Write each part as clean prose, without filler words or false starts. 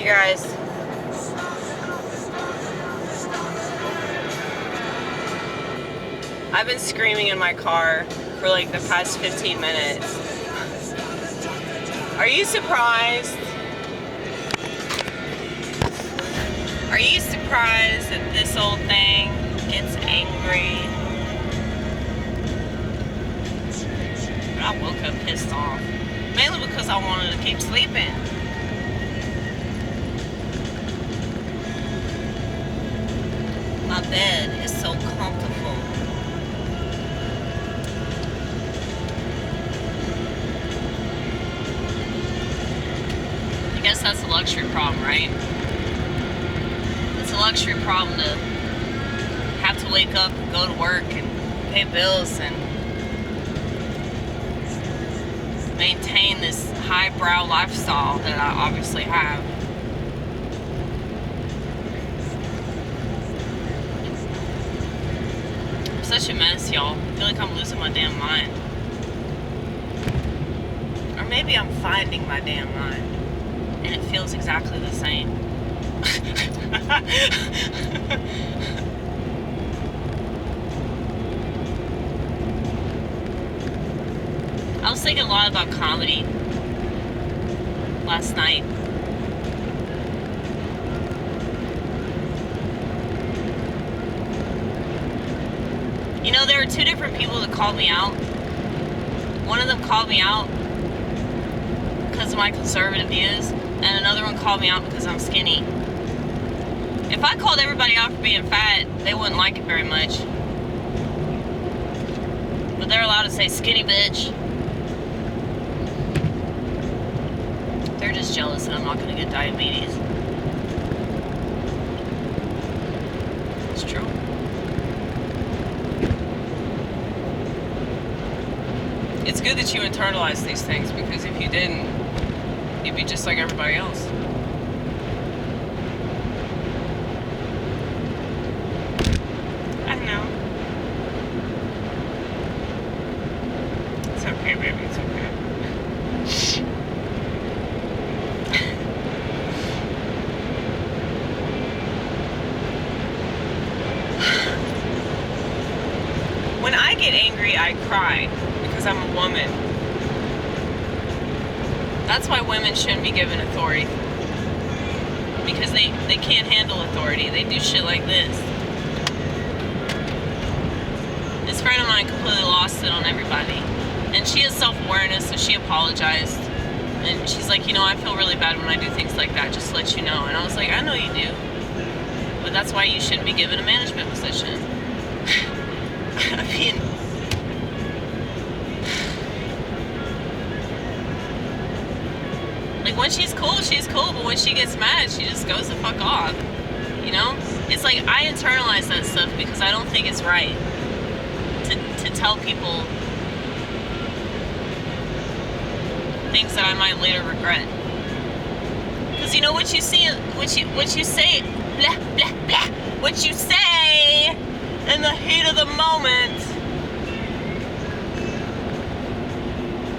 You guys, I've been screaming in my car for like the past 15 minutes. Are you surprised? Are you surprised that this old thing gets angry? But I woke up pissed off. Mainly because I wanted to keep sleeping. My bed is so comfortable. I guess that's a luxury problem, right? It's a luxury problem to have to wake up and go to work and pay bills and maintain this highbrow lifestyle that I obviously have. I'm such a mess, y'all. I feel like I'm losing my damn mind. Or maybe I'm finding my damn mind. And it feels exactly the same. I was thinking a lot about comedy last night. You know, there were two different people that called me out. One of them called me out because of my conservative views, and another one called me out because I'm skinny. If I called everybody out for being fat, they wouldn't like it very much. But they're allowed to say skinny bitch. They're just jealous that I'm not going to get diabetes. It's true. It's good that you internalize these things, because if you didn't, you'd be just like everybody else. I know. It's okay, baby. It's okay. When I get angry, I cry because I'm a woman. That's why women shouldn't be given authority. Because they can't handle authority. They do shit like this. This friend of mine completely lost it on everybody. And she has self-awareness, so she apologized. And she's like, you know, I feel really bad when I do things like that, just to let you know. And I was like, I know you do. But that's why you shouldn't be given a management position. I mean... Like, when she's cool, but when she gets mad, she just goes the fuck off. You know? It's like, I internalize that stuff because I don't think it's right to tell people things that I might later regret. Because you know what you see, what you say, blah, blah, blah, what you say in the heat of the moment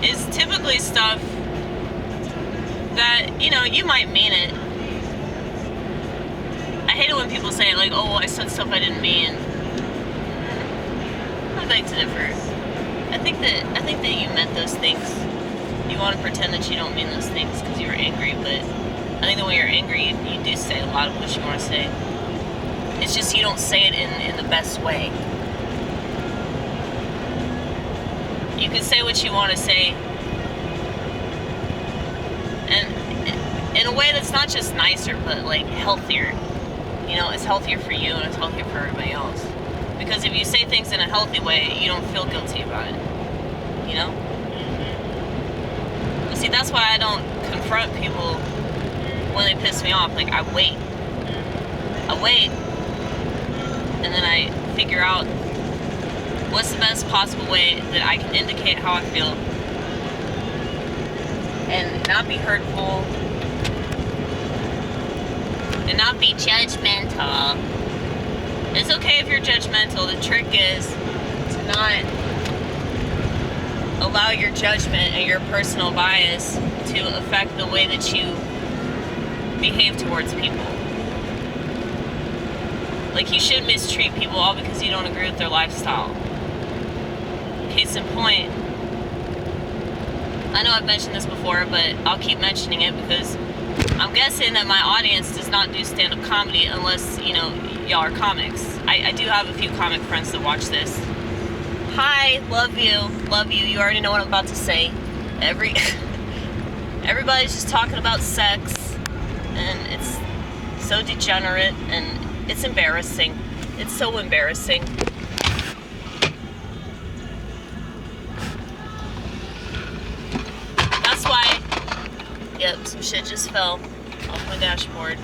is typically stuff that, you know, you might mean it. I hate it when people say, like, oh, I said stuff I didn't mean. I beg to differ. I think that you meant those things. You want to pretend that you don't mean those things because you were angry, but I think that when you're angry, you do say a lot of what you want to say. It's just you don't say it in the best way. You can say what you want to say, and in a way that's not just nicer, but like healthier. You know, it's healthier for you and it's healthier for everybody else. Because if you say things in a healthy way, you don't feel guilty about it. You know? But see, that's why I don't confront people when they piss me off. Like, I wait, and then I figure out what's the best possible way that I can indicate how I feel and not be hurtful and not be judgmental. It's okay if you're judgmental. The trick is to not allow your judgment and your personal bias to affect the way that you behave towards people. Like, you should mistreat people all because you don't agree with their lifestyle. Case in point, I know I've mentioned this before, but I'll keep mentioning it because I'm guessing that my audience does not do stand-up comedy unless, you know, y'all are comics. I do have a few comic friends that watch this. Hi, love you. You already know what I'm about to say. Everybody's just talking about sex, and it's so degenerate, and it's embarrassing. It's so embarrassing. That's why, yep, some shit just fell off my dashboard.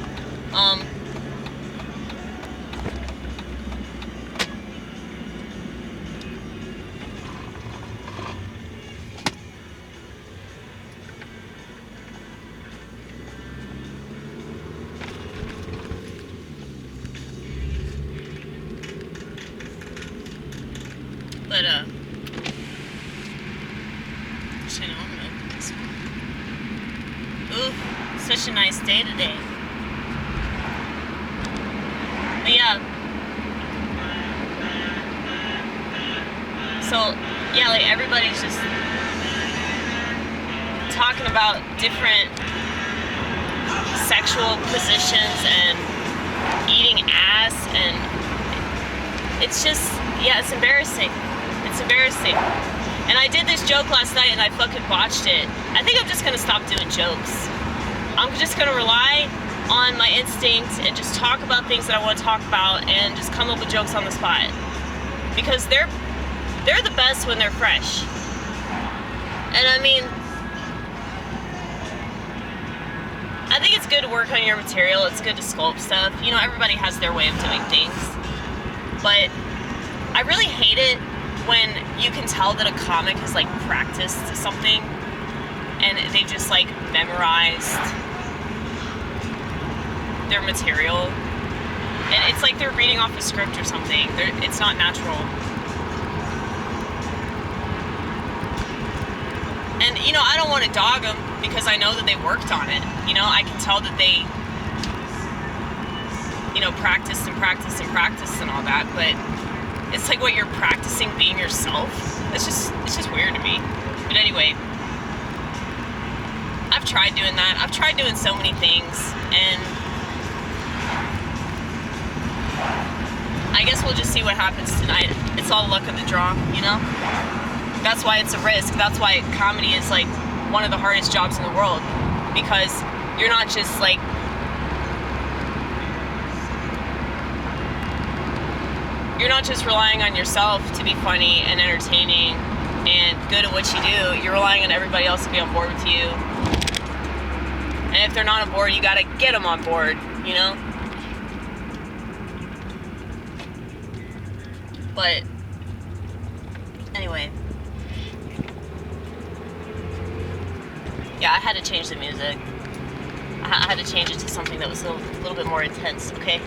But, actually, no, I'm gonna open this one. Ooh, such a nice day today. But yeah. So, yeah, like, everybody's just talking about different sexual positions and eating ass, and it's just, yeah, it's embarrassing. It's embarrassing. And I did this joke last night and I fucking botched it. I think I'm just gonna stop doing jokes. I'm just gonna rely on my instincts and just talk about things that I want to talk about and just come up with jokes on the spot. Because they're the best when they're fresh. And I mean, I think it's good to work on your material. It's good to sculpt stuff. You know, everybody has their way of doing things. But I really hate it when you can tell that a comic has like practiced something and they've just like memorized their material, and it's like they're reading off a script or something. It's not natural. And you know, I don't want to dog them because I know that they worked on it. You know, I can tell that they, you know, practiced and all that, but it's like what you're practicing being yourself. It's just weird to me. But anyway, I've tried doing that. I've tried doing so many things, and I guess we'll just see what happens tonight. It's all luck of the draw, you know? That's why it's a risk. That's why comedy is like one of the hardest jobs in the world, because you're not just like, you're not just relying on yourself to be funny and entertaining and good at what you do. You're relying on everybody else to be on board with you. And if they're not on board, you gotta get them on board, you know? But, anyway. Yeah, I had to change the music. I had to change it to something that was a little bit more intense, okay?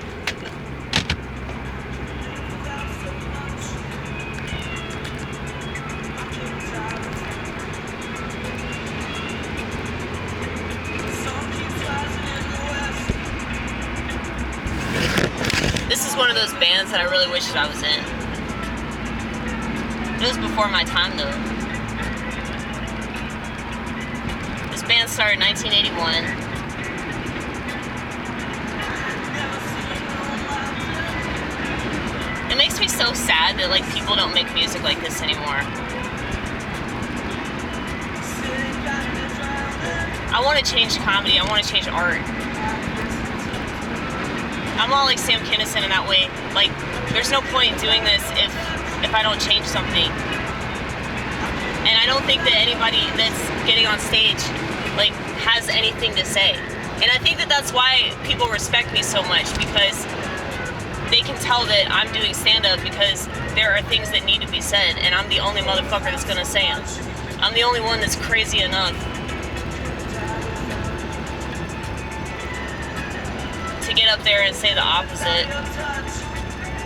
This is one of those bands that I really wish that I was in. It was before my time, though. This band started in 1981. It makes me so sad that, like, people don't make music like this anymore. I want to change comedy. I want to change art. I'm all like Sam Kinison in that way. Like, there's no point in doing this if I don't change something. And I don't think that anybody that's getting on stage, like, has anything to say. And I think that that's why people respect me so much, because they can tell that I'm doing stand-up because there are things that need to be said, and I'm the only motherfucker that's gonna say them. I'm the only one that's crazy enough to get up there and say the opposite.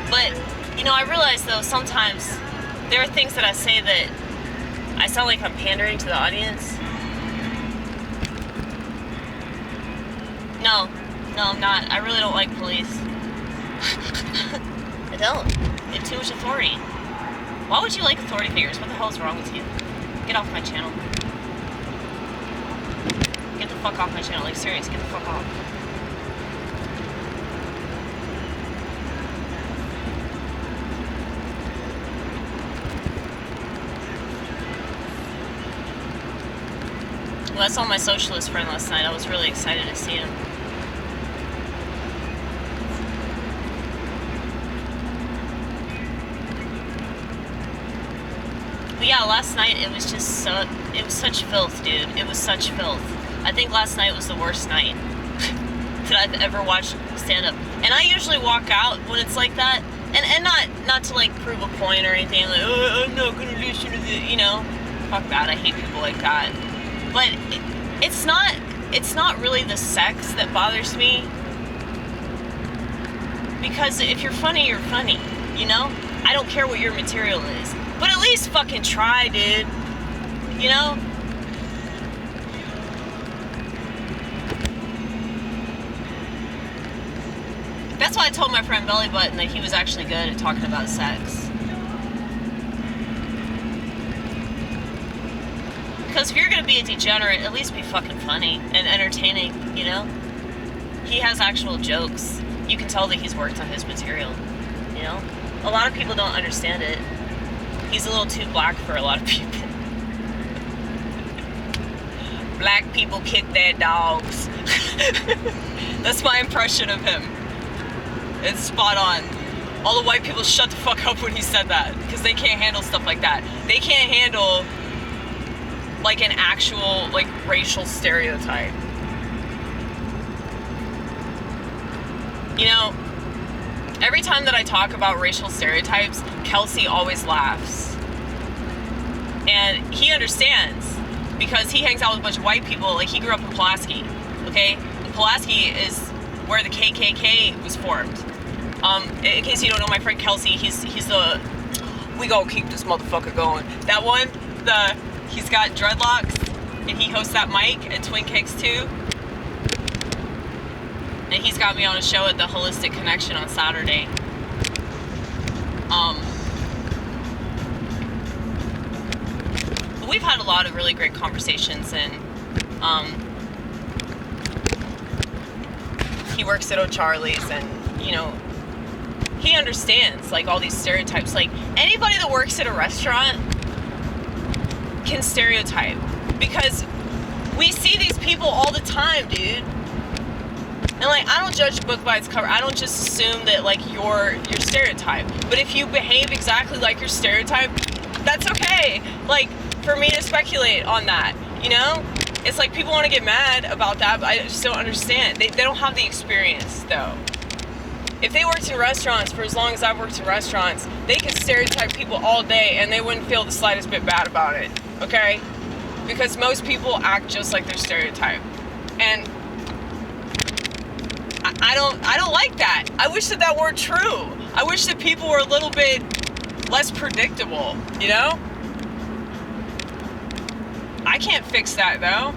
But, you know, I realize, though, sometimes there are things that I say that I sound like I'm pandering to the audience. No. No, I'm not. I really don't like police. I don't. They have too much authority. Why would you like authority figures? What the hell is wrong with you? Get off my channel. Get the fuck off my channel. Like, serious, get the fuck off. Well, I saw my socialist friend last night. I was really excited to see him. But yeah, last night it was just it was such filth, dude. It was such filth. I think last night was the worst night that I've ever watched stand up. And I usually walk out when it's like that, and not to like prove a point or anything. Like, oh, I'm not gonna listen to the, you know, fuck that. I hate people like that. But it's not really the sex that bothers me, because if you're funny, you're funny, you know? I don't care what your material is, but at least fucking try, dude, you know? That's why I told my friend Belly Button that he was actually good at talking about sex. Because if you're going to be a degenerate, at least be fucking funny and entertaining, you know? He has actual jokes. You can tell that he's worked on his material, you know? A lot of people don't understand it. He's a little too black for a lot of people. Black people kick their dogs. That's my impression of him. It's spot on. All the white people shut the fuck up when he said that, because they can't handle stuff like that. They can't handle like an actual like racial stereotype. You know, every time that I talk about racial stereotypes, Kelsey always laughs. And he understands, because he hangs out with a bunch of white people. Like, he grew up in Pulaski, okay? And Pulaski is where the KKK was formed. In case you don't know, my friend Kelsey, he's the, we gonna keep this motherfucker going. That one, he's got dreadlocks, and he hosts that mic at Twin Cakes 2. And he's got me on a show at the Holistic Connection on Saturday. But we've had a lot of really great conversations, and he works at O'Charlie's, and, you know, he understands, like, all these stereotypes. Like, anybody that works at a restaurant can stereotype, because we see these people all the time, dude. And, like, I don't judge a book by its cover. I don't just assume that, like, you're stereotype. But if you behave exactly like your stereotype, that's okay. Like, for me to speculate on that, you know? It's like, people want to get mad about that, but I just don't understand. They don't have the experience, though. If they worked in restaurants for as long as I've worked in restaurants, they could stereotype people all day and they wouldn't feel the slightest bit bad about it, okay? Because most people act just like their stereotype. And I don't like that. I wish that weren't true. I wish that people were a little bit less predictable, you know? I can't fix that, though.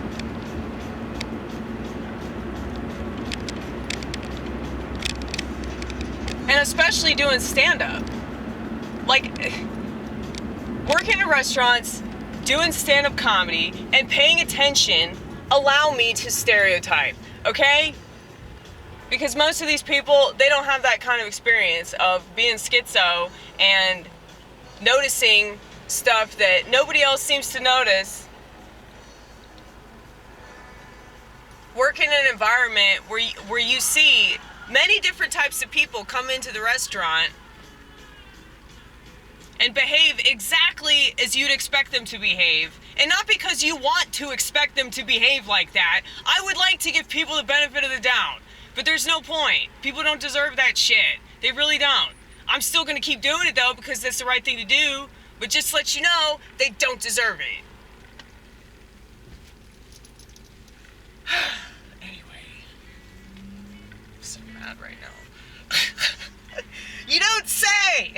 And especially doing stand-up. Like, working in restaurants, doing stand-up comedy, and paying attention allow me to stereotype, okay? Because most of these people, they don't have that kind of experience of being schizo and noticing stuff that nobody else seems to notice. Work in an environment where you see many different types of people come into the restaurant and behave exactly as you'd expect them to behave. And not because you want to expect them to behave like that. I would like to give people the benefit of the doubt. But there's no point. People don't deserve that shit. They really don't. I'm still gonna keep doing it, though, because that's the right thing to do. But just to let you know, they don't deserve it. Right now. You don't say!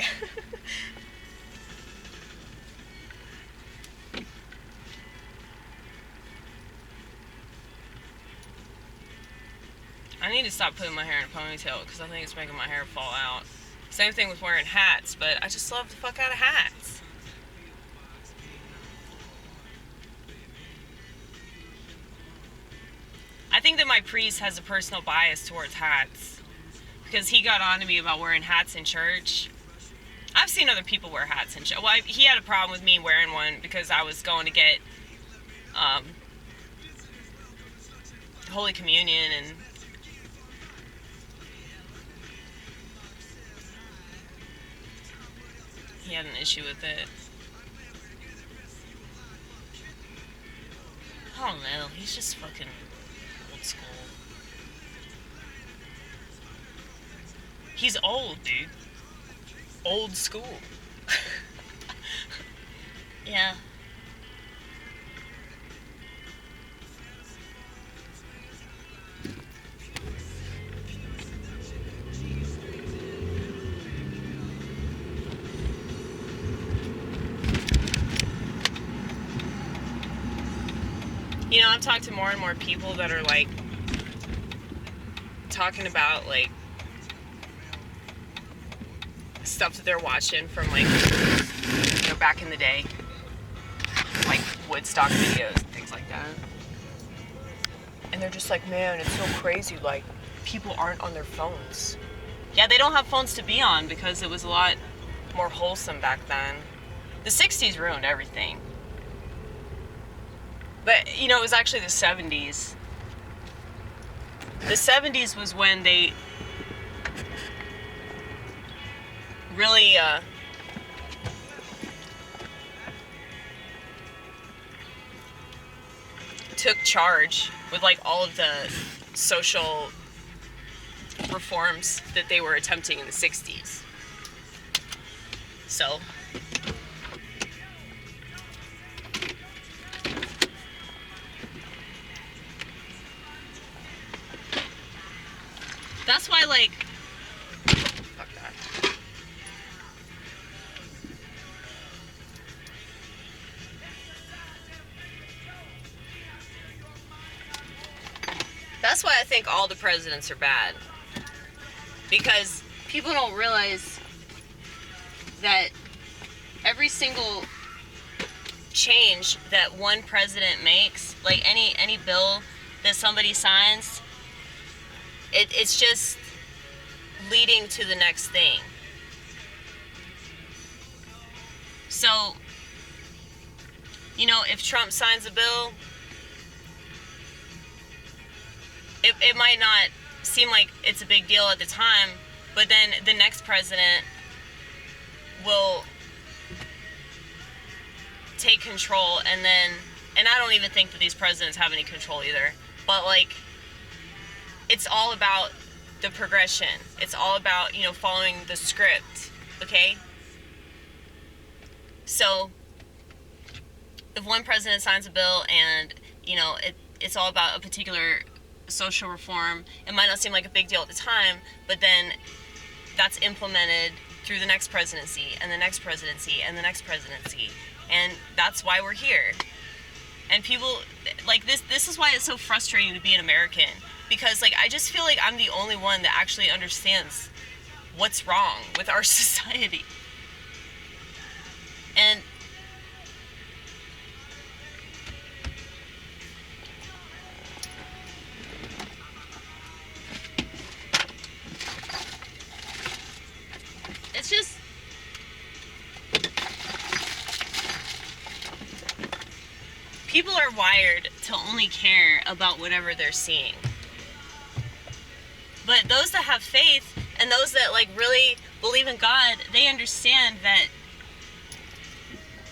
I need to stop putting my hair in a ponytail because I think it's making my hair fall out. Same thing with wearing hats, but I just love the fuck out of hats. I think that my priest has a personal bias towards hats because he got on to me about wearing hats in church. I've seen other people wear hats in church. Well, he had a problem with me wearing one because I was going to get Holy Communion, and he had an issue with it. I don't know. He's just fucking old school. He's old, dude. Old school. Yeah. You know, I've talked to more and more people that are like talking about like stuff that they're watching from like, you know, back in the day, like Woodstock videos and things like that. And they're just like, man, it's so crazy, like people aren't on their phones. Yeah, they don't have phones to be on because it was a lot more wholesome back then. The 60s ruined everything. But, you know, it was actually the 70s. The 70s was when they really took charge with like all of the social reforms that they were attempting in the 60s. So that's why, like, fuck that. That's why I think all the presidents are bad. Because people don't realize that every single change that one president makes, like any bill that somebody signs, it's just leading to the next thing. So, you know, if Trump signs a bill, it might not seem like it's a big deal at the time, but then the next president will take control, and I don't even think that these presidents have any control either, but like, it's all about the progression. It's all about, you know, following the script, okay? So, if one president signs a bill and, you know, it's all about a particular social reform, it might not seem like a big deal at the time, but then that's implemented through the next presidency, and the next presidency, and the next presidency. And that's why we're here. And people, like, this is why it's so frustrating to be an American. Because, like, I just feel like I'm the only one that actually understands what's wrong with our society. And it's just, people are wired to only care about whatever they're seeing. But those that have faith and those that like really believe in God, they understand that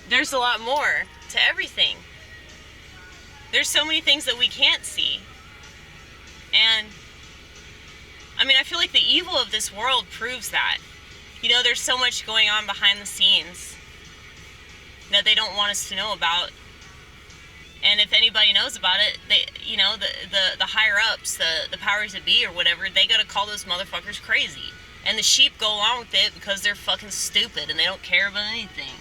there's a lot more to everything. There's so many things that we can't see. And I mean, I feel like the evil of this world proves that. You know, there's so much going on behind the scenes that they don't want us to know about. And if anybody knows about it, they, you know, the higher ups, the powers that be or whatever, they gotta call those motherfuckers crazy. And the sheep go along with it because they're fucking stupid and they don't care about anything.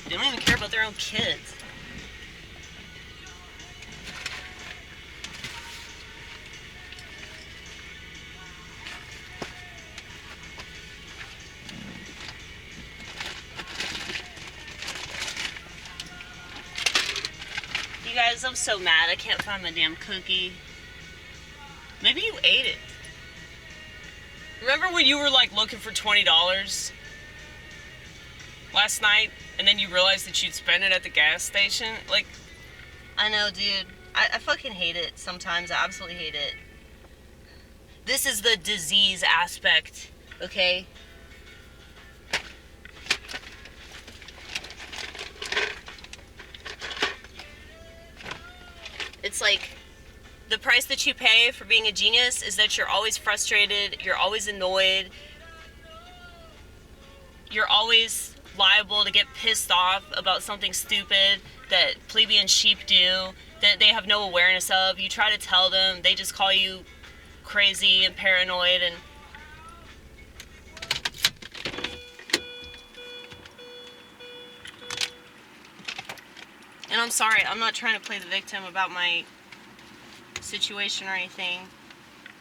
They don't even care about their own kids. guys, I'm so mad. I can't find my damn cookie. Maybe you ate it. Remember when you were like looking for $20 last night, and then you realized that you'd spend it at the gas station? Like, I know, dude. I fucking hate it sometimes. I absolutely hate it. This is the disease aspect, okay? It's like, the price that you pay for being a genius is that you're always frustrated, you're always annoyed, you're always liable to get pissed off about something stupid that plebeian sheep do, that they have no awareness of. You try to tell them, they just call you crazy and paranoid. And I'm sorry, I'm not trying to play the victim about my situation or anything,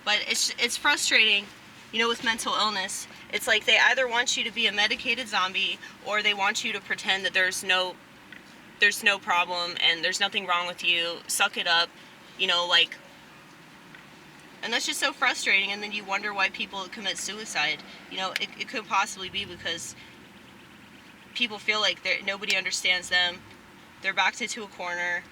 but it's frustrating, you know, with mental illness. It's like they either want you to be a medicated zombie, or they want you to pretend that there's no problem and there's nothing wrong with you. Suck it up, you know, like. And that's just so frustrating. And then you wonder why people commit suicide. You know, it could possibly be because people feel like nobody understands them. They're backed into a corner.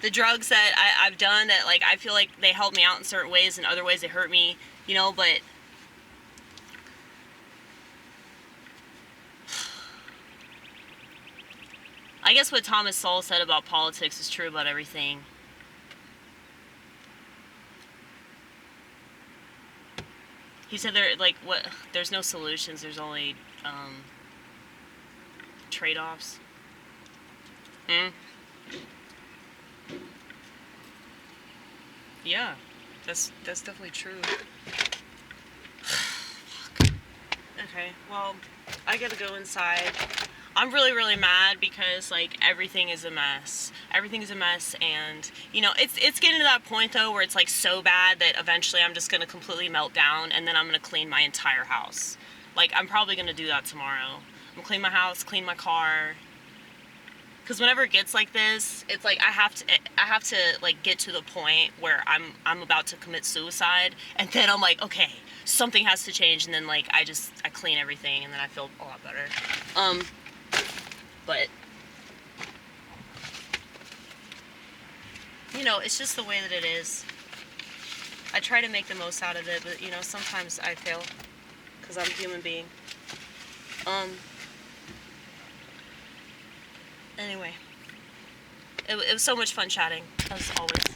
The drugs that I've done, that like I feel like they help me out in certain ways, and other ways they hurt me, you know, but I guess what Thomas Sowell said about politics is true about everything. He said there's no solutions, there's only trade-offs. Yeah, that's definitely true. Fuck. Okay, well, I gotta go inside. I'm really, really mad because, like, everything is a mess. Everything is a mess, and, you know, it's getting to that point, though, where it's, like, so bad that eventually I'm just gonna completely melt down, and then I'm gonna clean my entire house. Like, I'm probably gonna do that tomorrow. I'm gonna clean my house, clean my car. Because whenever it gets like this, it's like I have to like get to the point where I'm about to commit suicide, and then I'm like, okay, something has to change, and then like I clean everything, and then I feel a lot better. But you know, it's just the way that it is. I try to make the most out of it, but you know, sometimes I fail because I'm a human being. Anyway, it was so much fun chatting, as always.